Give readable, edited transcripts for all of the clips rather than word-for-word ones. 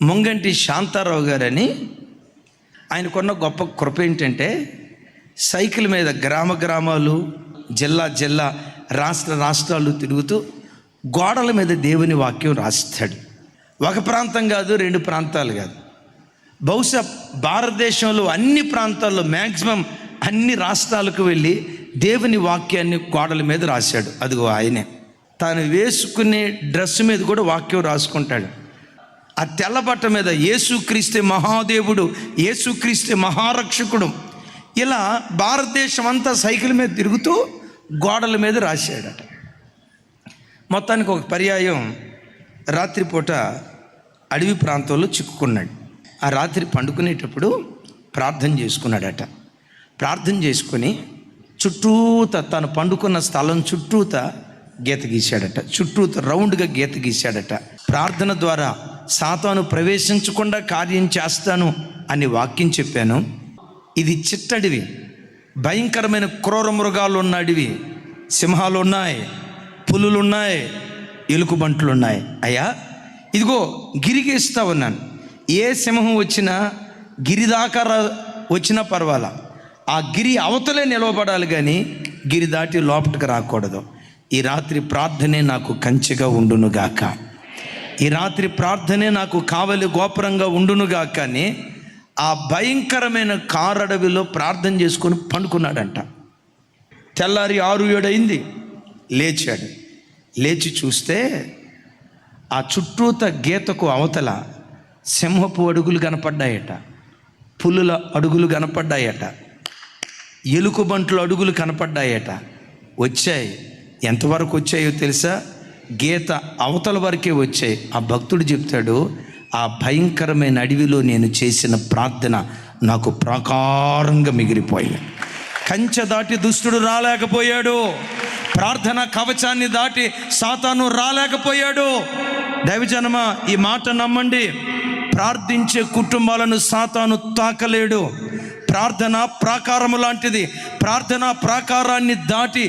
ముంగంటి శాంతారావు గారని, ఆయనకున్న గొప్ప కృప ఏంటంటే సైకిల్ మీద గ్రామాలు, జిల్లా రాష్ట్రాలు తిరుగుతూ గోడల మీద దేవుని వాక్యం రాస్తాడు. ఒక ప్రాంతం కాదు, 2 ప్రాంతాలు కాదు, బహుశా భారతదేశంలో అన్ని ప్రాంతాల్లో మ్యాక్సిమం అన్ని రాష్ట్రాలకు వెళ్ళి దేవుని వాక్యాన్ని గోడల మీద రాశాడు. అదిగో ఆయనే. తాను వేసుకునే డ్రెస్ మీద కూడా వాక్యం రాసుకుంటాడు. ఆ తెల్లబట్ట మీద యేసుక్రీస్తే మహాదేవుడు, యేసుక్రీస్తే మహారక్షకుడు, ఇలా భారతదేశం అంతా సైకిల్ మీద తిరుగుతూ గోడల మీద రాశాడట. మొత్తానికి ఒక పర్యాయం రాత్రిపూట అడవి ప్రాంతంలో చిక్కుకున్నాడు. ఆ రాత్రి పండుకునేటప్పుడు ప్రార్థన చేసుకున్నాడట. ప్రార్థన చేసుకుని చుట్టూత తను పండుకున్న స్థలం చుట్టూత గీత గీశాడట. చుట్టూత రౌండ్గా గీత గీశాడట. ప్రార్థన ద్వారా సాతాను ప్రవేశించకుండా కార్యం చేస్తాను అని వాక్యం చెప్పాను. ఇది చిట్టడివి, భయంకరమైన క్రూర మృగాలు ఉన్న అడవి. సింహాలు ఉన్నాయి, పులులు ఉన్నాయి, ఎలుకబంట్లు ఉన్నాయి. అయ్యా ఇదిగో గిరిగేస్తా ఉన్నాను. ఏ సింహం వచ్చినా గిరి దాకా వచ్చినా పర్వాలా, ఆ గిరి అవతలే నిలవబడాలి, కానీ గిరి దాటి లోపలికి రాకూడదు. ఈ రాత్రి ప్రార్థనే నాకు కంచెగా ఉండునుగాక, ఈ రాత్రి ప్రార్థనే నాకు కావలి గోపురంగా ఉండునుగాక అని ఆ భయంకరమైన కారడవిలో ప్రార్థన చేసుకొని పండుకున్నాడంట. తెల్లారి 6-7 అయింది. లేచాడు. లేచి చూస్తే ఆ చుట్టూత గీతకు అవతల సింహపు అడుగులు కనపడ్డాయట, పులుల అడుగులు కనపడ్డాయట, ఎలుకబంట్ల అడుగులు కనపడ్డాయట. వచ్చాయి. ఎంతవరకు వచ్చాయో తెలుసా? గీత అవతల వరకే వచ్చాయి. ఆ భక్తుడు చెప్తాడు, ఆ భయంకరమైన అడవిలో నేను చేసిన ప్రార్థన నాకు ప్రాకారంగా మిగిలిపోయింది. కంచె దాటి దుష్టుడు రాలేకపోయాడు, ప్రార్థన కవచాన్ని దాటి సాతాను రాలేకపోయాడు. దైవజనమా, ఈ మాట నమ్మండి. ప్రార్థించే కుటుంబాలను సాతాను తాకలేడు. ప్రార్థన ప్రాకారము లాంటిది. ప్రార్థన ప్రాకారాన్ని దాటి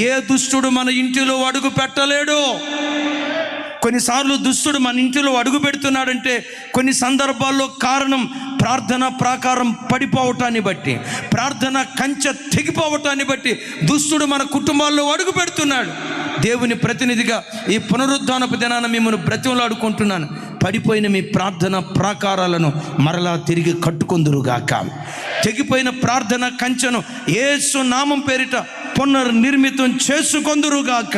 ఏ దుష్టుడు మన ఇంటిలో అడుగు పెట్టలేడు. కొన్నిసార్లు దుష్టుడు మన ఇంటిలో అడుగు పెడుతున్నాడంటే కొన్ని సందర్భాల్లో కారణం ప్రార్థన ప్రాకారం పడిపోవటాన్ని బట్టి, ప్రార్థన కంచె తెగిపోవటాన్ని బట్టి దుష్టుడు మన కుటుంబాల్లో అడుగు పెడుతున్నాడు. దేవుని ప్రతినిధిగా ఈ పునరుద్ధానపు దినాన మిమ్మల్ని బ్రతిమలాడుకుంటున్నాను. పడిపోయిన మీ ప్రార్థన ప్రాకారాలను మరలా తిరిగి కట్టుకొందురుగాక. తెగిపోయిన ప్రార్థన కంచెను యేసు నామం పేరిట పునర్నిర్మితం చేసుకొందురుగాక.